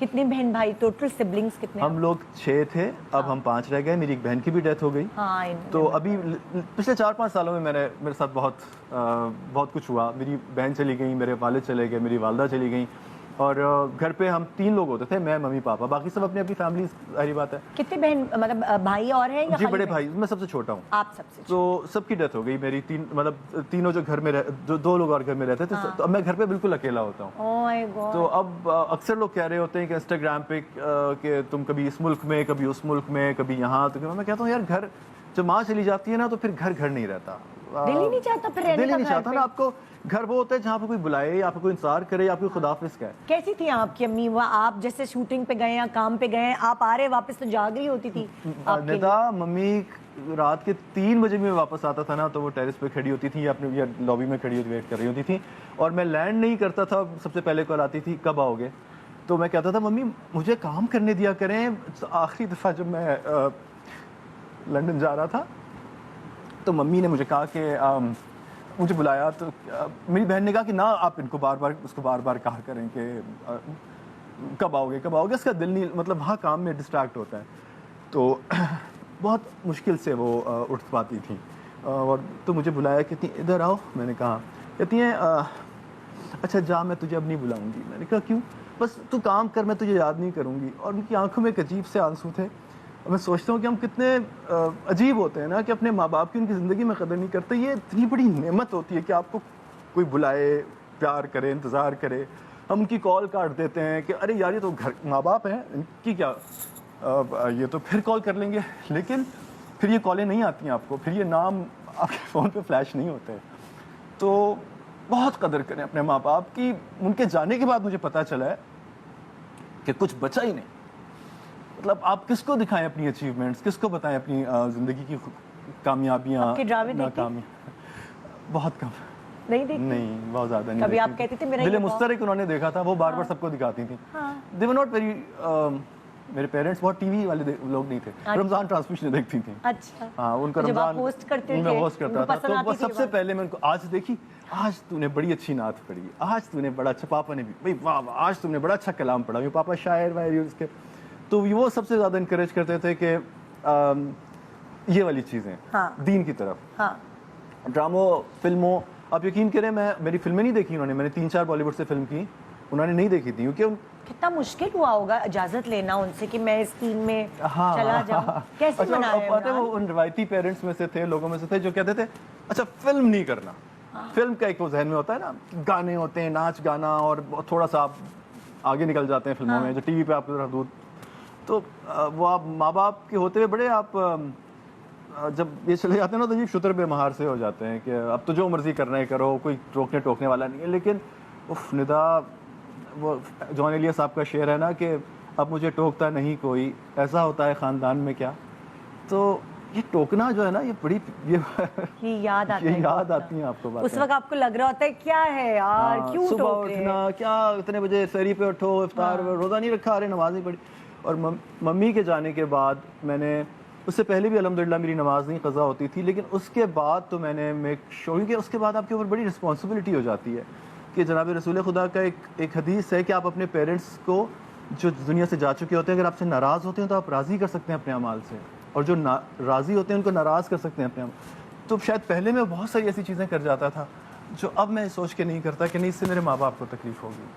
कितने बहन भाई, टोटल सिबलिंग्स कितने? हम लोग 6 थे, अब हम 5 रह गए। मेरी एक बहन की भी डेथ हो गई। हाँ, तो अभी पिछले 4-5 सालों में मेरे साथ बहुत कुछ हुआ। मेरी बहन चली गई, मेरे वालिद चले गए, मेरी वालदा चली गई, और घर पे हम 3 लोग होते थे, मैं, मम्मी, पापा, बाकी सब अपनी अपनी फैमिली, सारी बात है। कितने बहन, मतलब भाई और है या जी, बड़े बहन? भाई, मैं सबसे छोटा हूँ। आप सबसे तो सबकी डेथ हो गई। मेरी तीनों जो घर में जो 2 लोग और घर में रहते थे, तो अब मैं घर पे बिल्कुल अकेला होता हूँ। Oh my God. तो अब अक्सर लोग कह रहे होते हैं कि इंस्टाग्राम पे कि तुम कभी इस मुल्क में, कभी उस मुल्क में, कभी यहाँ, तो मैं कहता हूँ यार, घर जब माँ चली जाती है ना, तो फिर घर नहीं रहता। दिल ही नहीं चाहता फिर रहने का। दिल ही नहीं चाहता पे? ना। आपको घर वो होता है जहाँ पे कोई बुलाए, आपको कोई इंतजार करे, आपको खुदाफिज कहे। कैसी थी आपकी अम्मी? वो आप जैसे शूटिंग पे गए या काम पे गए, आप आ रहे वापस तो जाग रही होती थी आपके लिए? निदा, मम्मी रात के 3 बजे में वापस आता था ना, तो वो टेरेस पे खड़ी होती थी या अपने लॉबी में खड़ी होती वेट कर रही होती थी, और मैं लैंड नहीं करता था। सबसे पहले कॉल आती थी, कब आओगे? तो मैं कहता था मम्मी मुझे काम करने दिया करें। आखिरी दफ़ा जब मैं लंदन जा रहा था, तो मम्मी ने मुझे कहा कि मुझे बुलाया, तो मेरी बहन ने कहा कि ना, आप उसको बार बार कहा करें कि कब आओगे, कब आओगे। उसका दिल नहीं, मतलब वहाँ काम में डिस्ट्रैक्ट होता है। तो बहुत मुश्किल से वो उठ पाती थी, और तो मुझे बुलाया, कहती इधर आओ। मैंने कहा, कहती हैं अच्छा जा, मैं तुझे अब नहीं बुलाऊंगी। मैंने कहा क्यों? बस तू काम कर, मैं तुझे याद नहीं करूँगी। और उनकी आंखों में एक अजीब से आंसू थे। और मैं सोचता हूँ कि हम कितने अजीब होते हैं ना, कि अपने माँ बाप की उनकी ज़िंदगी में कदर नहीं करते। ये इतनी बड़ी नेमत होती है कि आपको कोई बुलाए, प्यार करे, इंतज़ार करे। हम उनकी कॉल काट देते हैं कि अरे यार, ये तो घर माँ बाप हैं, इनकी क्या, ये तो फिर कॉल कर लेंगे। लेकिन फिर ये कॉलें नहीं आती हैं आपको, फिर ये नाम आपके फ़ोन पे फ्लैश नहीं होते। तो बहुत कदर करें अपने माँ बाप की। उनके जाने के बाद मुझे पता चला है कि कुछ बचा ही नहीं। मतलब आप किसको दिखाएं अपनी अचीवमेंट्स, किसको बताएं अपनी ज़िंदगी की कामयाबियाँ, नाकामियाँ? बहुत कम। नहीं देखी? नहीं, बहुत ज़्यादा नहीं। कभी आप कहती थी मेरा दिल मुस्तरक उन्होंने देखा था, वो बार बार सबको दिखाती थी। दे वर नॉट वेरी, मेरे पेरेंट्स बहुत टीवी वाले लोग नहीं थे। रमजान ट्रांसमिशन देखती थी। अच्छा। हाँ, उनको तो जब आप रमजान होस्ट करते थे, मैं होस्ट करता था, तो आती थी सबसे पहले मैं उनको, आज देखी, आज तूने बड़ी अच्छी नात पढ़ी, आज तूने बड़ा अच्छा, पापा ने भी, भाई वाह वाह, आज तुमने बड़ा अच्छा कलाम पढ़ा। मेरे पापा शायर वायर उसके, तो वो सबसे ज़्यादा इनकरेज करते थे कि ये वाली चीज़ें, हाँ, दीन की तरफ। हाँ। ड्रामों, फिल्मों, आप यकीन करें, मेरी फिल्में नहीं देखी उन्होंने। मैंने 3-4 बॉलीवुड से फिल्म की, उन्होंने नहीं देखी थी, क्योंकि कितना मुश्किल हुआ होगा इजाजत लेना उनसे कि मैं इस टीम में चला जाऊं। कैसे अच्छा, मनाया? पता है, वो उन रवायती पेरेंट्स में से थे, लोगों में से थे, जो कहते थे अच्छा फिल्म नहीं करना। फिल्म का एक वो जहन में होता है ना, गाने होते हैं, नाच गाना, और थोड़ा सा आप आगे निकल जाते हैं फिल्मों में, जो टीवी पे आपकी तरफ दूध। तो वो आप माँ बाप के होते हुए बड़े, आप जब ये चले जाते हैं ना, तो ये शुतर बेमहार से हो जाते हैं कि अब तो जो मर्जी करना है करो, कोई रोकने टोकने वाला नहीं है। लेकिन उफ निदा, वो जॉन एलिया साहब का शेर है ना कि अब मुझे टोकता नहीं कोई, ऐसा होता है ख़ानदान में क्या। तो ये टोकना जो है ना, ये बड़ी ये याद आती है, याद आती है आपको बातें। उस वक्त आपको लग रहा होता है क्या है यार, क्यों सुबह टोक रहे हैं? उठना, क्या इतने बजे सहरी पे उठो, इफ्तार, रोज़ा नहीं रखा, अरे नमाज नहीं पढ़ी। और मम्मी के जाने के बाद, मैंने उससे पहले भी अल्हम्दुलिल्लाह मेरी नमाज नहीं क़ज़ा होती थी, लेकिन उसके बाद तो मैंने मेक श्योर, क्योंकि उसके बाद आपके ऊपर बड़ी रिस्पॉन्सिबिलिटी हो जाती है कि जनाब रसूल खुदा का एक हदीस है कि आप अपने पेरेंट्स को, जो दुनिया से जा चुके होते हैं, अगर आपसे नाराज़ होते हैं तो आप राज़ी कर सकते हैं अपने अमाल से, और जो राज़ी होते हैं उनको नाराज़ कर सकते हैं अपने अमाल। तो शायद पहले मैं बहुत सारी ऐसी चीज़ें कर जाता था जो अब मैं सोच के नहीं करता कि नहीं, इससे मेरे माँ बाप को तकलीफ़ होगी।